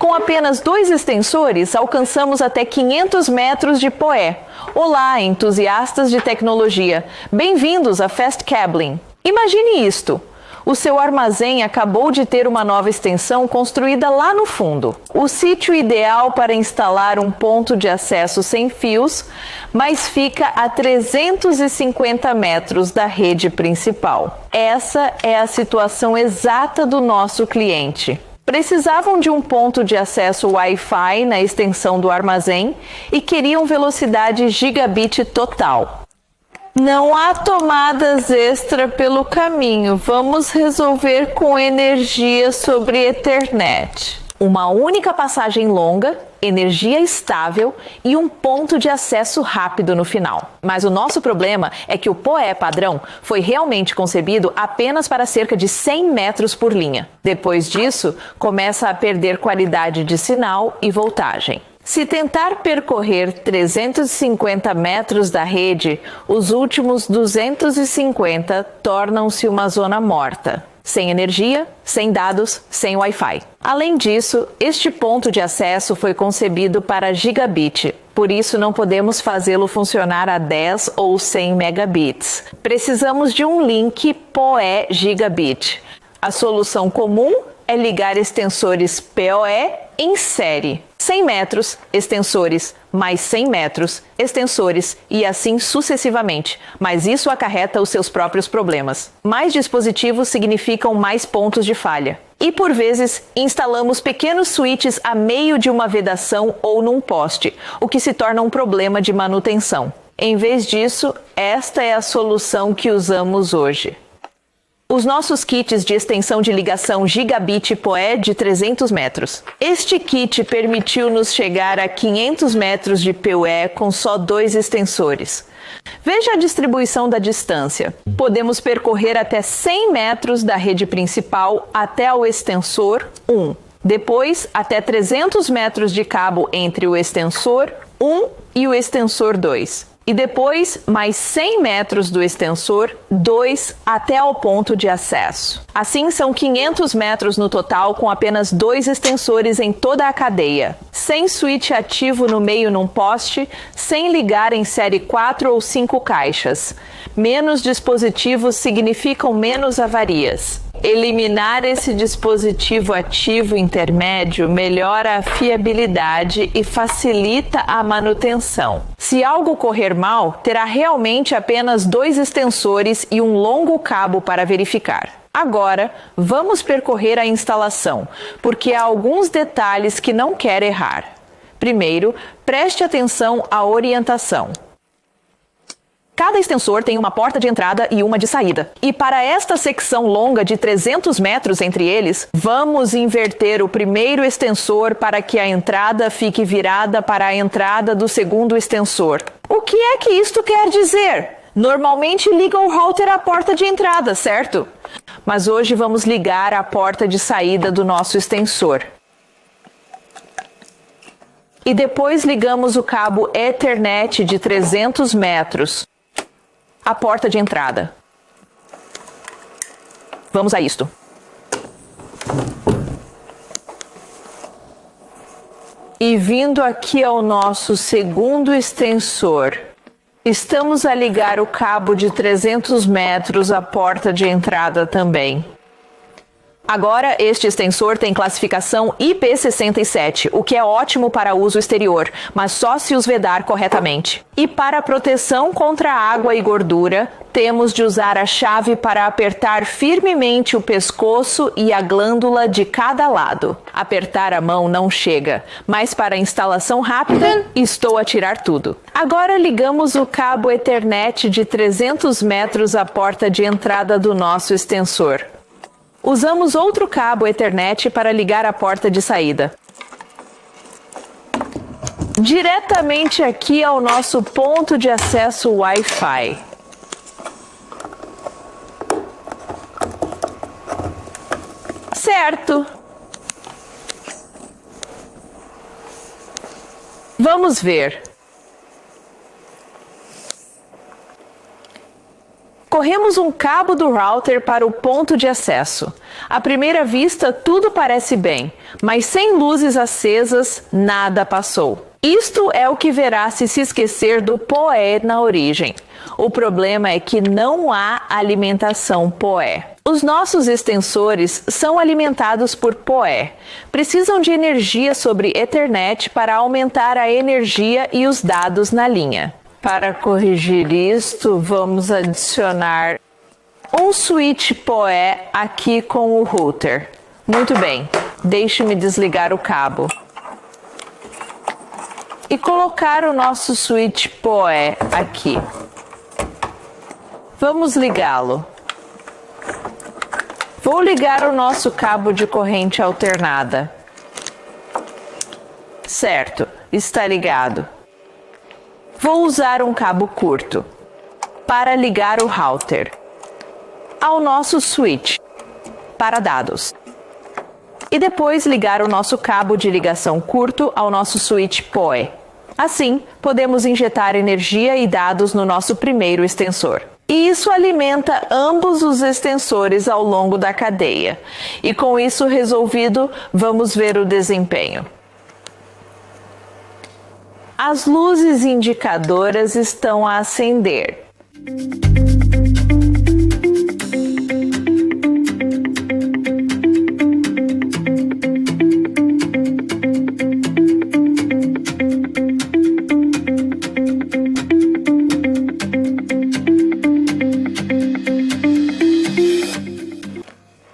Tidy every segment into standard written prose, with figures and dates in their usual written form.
Com apenas 2 extensores, alcançamos até 500 metros de PoE. Olá, entusiastas de tecnologia! Bem-vindos a Fast Cabling. Imagine isto. O seu armazém acabou de ter uma nova extensão construída lá no fundo. O sítio ideal para instalar um ponto de acesso sem fios, mas fica a 350 metros da rede principal. Essa é a situação exata do nosso cliente. Precisavam de um ponto de acesso Wi-Fi na extensão do armazém e queriam velocidade gigabit total. Não há tomadas extra pelo caminho. Vamos resolver com energia sobre Ethernet. Uma única passagem longa, energia estável e um ponto de acesso rápido no final. Mas o nosso problema é que o PoE padrão foi realmente concebido apenas para cerca de 100 metros por linha. Depois disso, começa a perder qualidade de sinal e voltagem. Se tentar percorrer 350 metros da rede, os últimos 250 tornam-se uma zona morta. Sem energia, sem dados, sem Wi-Fi. Além disso, este ponto de acesso foi concebido para gigabit, por isso não podemos fazê-lo funcionar a 10 ou 100 megabits. Precisamos de um link PoE gigabit. A solução comum é ligar extensores PoE em série. 100 metros, extensores, mais 100 metros, extensores e assim sucessivamente, mas isso acarreta os seus próprios problemas. Mais dispositivos significam mais pontos de falha. E por vezes, instalamos pequenos switches a meio de uma vedação ou num poste, o que se torna um problema de manutenção. Em vez disso, esta é a solução que usamos hoje. Os nossos kits de extensão de ligação Gigabit PoE de 300 metros. Este kit permitiu-nos chegar a 500 metros de PoE com só 2 extensores. Veja a distribuição da distância. Podemos percorrer até 100 metros da rede principal até o extensor 1. Depois, até 300 metros de cabo entre o extensor 1 e o extensor 2. E depois, mais 100 metros do extensor 2 até ao ponto de acesso. Assim, são 500 metros no total com apenas 2 extensores em toda a cadeia. Sem switch ativo no meio num poste, sem ligar em série 4 ou 5 caixas. Menos dispositivos significam menos avarias. Eliminar esse dispositivo ativo intermédio melhora a fiabilidade e facilita a manutenção. Se algo correr mal, terá realmente apenas 2 extensores e um longo cabo para verificar. Agora, vamos percorrer a instalação, porque há alguns detalhes que não quer errar. Primeiro, preste atenção à orientação. Cada extensor tem uma porta de entrada e uma de saída. E para esta secção longa de 300 metros entre eles, vamos inverter o primeiro extensor para que a entrada fique virada para a entrada do segundo extensor. O que é que isto quer dizer? Normalmente liga o router à porta de entrada, certo? Mas hoje vamos ligar à porta de saída do nosso extensor. E depois ligamos o cabo Ethernet de 300 metros. A porta de entrada. Vamos a isto. E vindo aqui ao nosso segundo extensor, estamos a ligar o cabo de 300 metros à porta de entrada também. Agora, este extensor tem classificação IP67, o que é ótimo para uso exterior, mas só se os vedar corretamente. E para proteção contra água e gordura, temos de usar a chave para apertar firmemente o pescoço e a glândula de cada lado. Apertar a mão não chega, mas para instalação rápida, estou a tirar tudo. Agora ligamos o cabo Ethernet de 300 metros à porta de entrada do nosso extensor. Usamos outro cabo Ethernet para ligar a porta de saída. Diretamente aqui ao nosso ponto de acesso Wi-Fi. Certo! Vamos ver. Corremos um cabo do router para o ponto de acesso. À primeira vista, tudo parece bem, mas sem luzes acesas, nada passou. Isto é o que verá se esquecer do PoE na origem. O problema é que não há alimentação PoE. Os nossos extensores são alimentados por PoE. Precisam de energia sobre Ethernet para aumentar a energia e os dados na linha. Para corrigir isto, vamos adicionar um switch PoE aqui com o router. Muito bem, deixe-me desligar o cabo. E colocar o nosso switch PoE aqui. Vamos ligá-lo. Vou ligar o nosso cabo de corrente alternada. Certo, está ligado. Vou usar um cabo curto para ligar o router ao nosso switch para dados. E depois ligar o nosso cabo de ligação curto ao nosso switch PoE. Assim, podemos injetar energia e dados no nosso primeiro extensor. E isso alimenta ambos os extensores ao longo da cadeia. E com isso resolvido, vamos ver o desempenho. As luzes indicadoras estão a acender.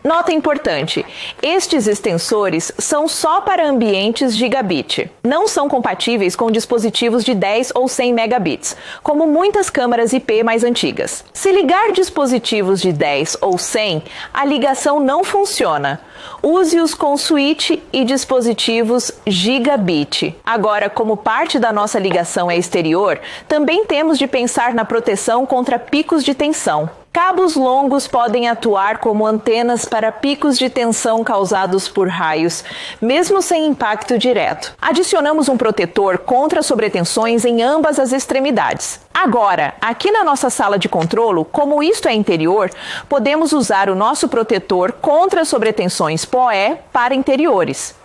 Nota importante, estes extensores são só para ambientes gigabit. Não são compatíveis com dispositivos de 10 ou 100 megabits, como muitas câmaras IP mais antigas. Se ligar dispositivos de 10 ou 100, a ligação não funciona. Use-os com switch e dispositivos gigabit. Agora, como parte da nossa ligação é exterior, também temos de pensar na proteção contra picos de tensão. Cabos longos podem atuar como antenas para picos de tensão causados por raios, mesmo sem impacto direto. Adicionamos um protetor contra sobretensões em ambas as extremidades. Agora, aqui na nossa sala de controlo, como isto é interior, podemos usar o nosso protetor contra sobretensões PoE para interiores.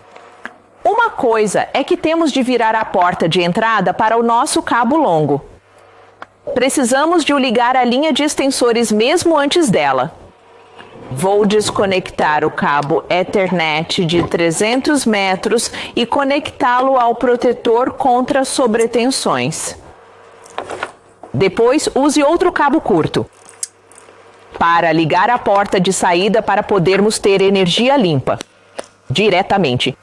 Uma coisa é que temos de virar a porta de entrada para o nosso cabo longo. Precisamos de o ligar à linha de extensores mesmo antes dela. Vou desconectar o cabo Ethernet de 300 metros e conectá-lo ao protetor contra sobretensões. Depois, use outro cabo curto para ligar a porta de saída para podermos ter energia limpa diretamente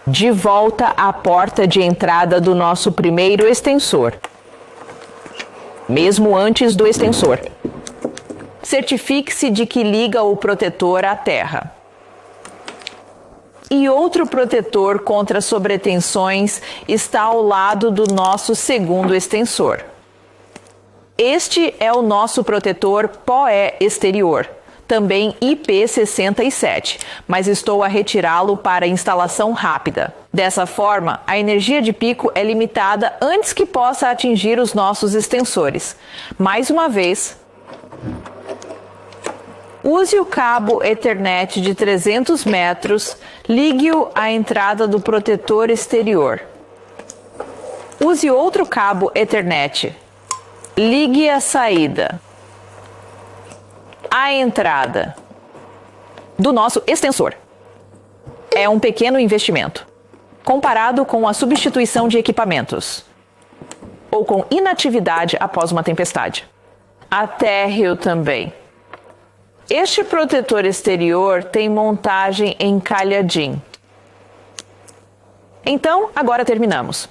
de volta à porta de entrada do nosso primeiro extensor. Mesmo antes do extensor. Certifique-se de que liga o protetor à terra. E outro protetor contra sobretensões está ao lado do nosso segundo extensor. Este é o nosso protetor PoE exterior, também IP67, mas estou a retirá-lo para instalação rápida. Dessa forma, a energia de pico é limitada antes que possa atingir os nossos extensores. Mais uma vez, use o cabo Ethernet de 300 metros, ligue-o à entrada do protetor exterior. Use outro cabo Ethernet, ligue a saída, a entrada do nosso extensor. É um pequeno investimento, comparado com a substituição de equipamentos, ou com inatividade após uma tempestade. Aterre-o também. Este protetor exterior tem montagem encalhadinho. Então, agora terminamos.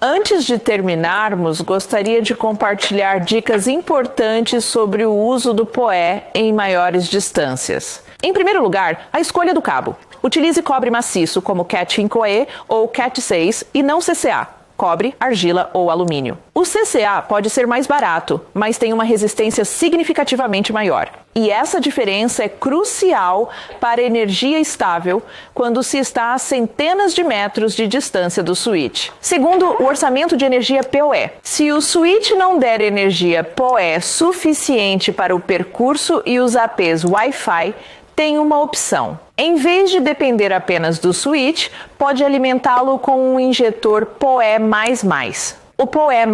Antes de terminarmos, gostaria de compartilhar dicas importantes sobre o uso do PoE em maiores distâncias. Em primeiro lugar, a escolha do cabo. Utilize cobre maciço como Cat 5e ou Cat 6 e não CCA. cobre, argila ou alumínio. O CCA pode ser mais barato, mas tem uma resistência significativamente maior. E essa diferença é crucial para energia estável quando se está a centenas de metros de distância do switch. Segundo o orçamento de energia PoE, se o switch não der energia PoE suficiente para o percurso e os APs Wi-Fi, tem uma opção. Em vez de depender apenas do switch, pode alimentá-lo com um injetor PoE++. O PoE++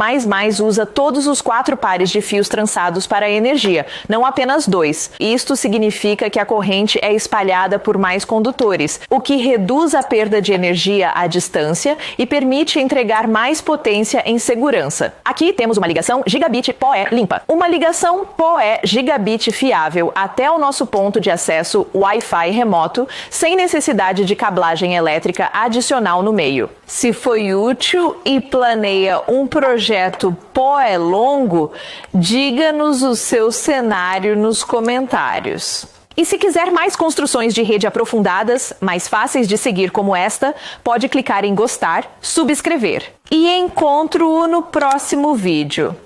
usa todos os 4 pares de fios trançados para a energia, não apenas 2. Isto significa que a corrente é espalhada por mais condutores, o que reduz a perda de energia à distância e permite entregar mais potência em segurança. Aqui temos uma ligação gigabit PoE limpa. Uma ligação PoE gigabit fiável até o nosso ponto de acesso Wi-Fi remoto, sem necessidade de cablagem elétrica adicional no meio. Se foi útil e planeia um projeto PoE longo, diga-nos o seu cenário nos comentários. E se quiser mais construções de rede aprofundadas, mais fáceis de seguir como esta, pode clicar em gostar, subscrever. E encontro-o no próximo vídeo.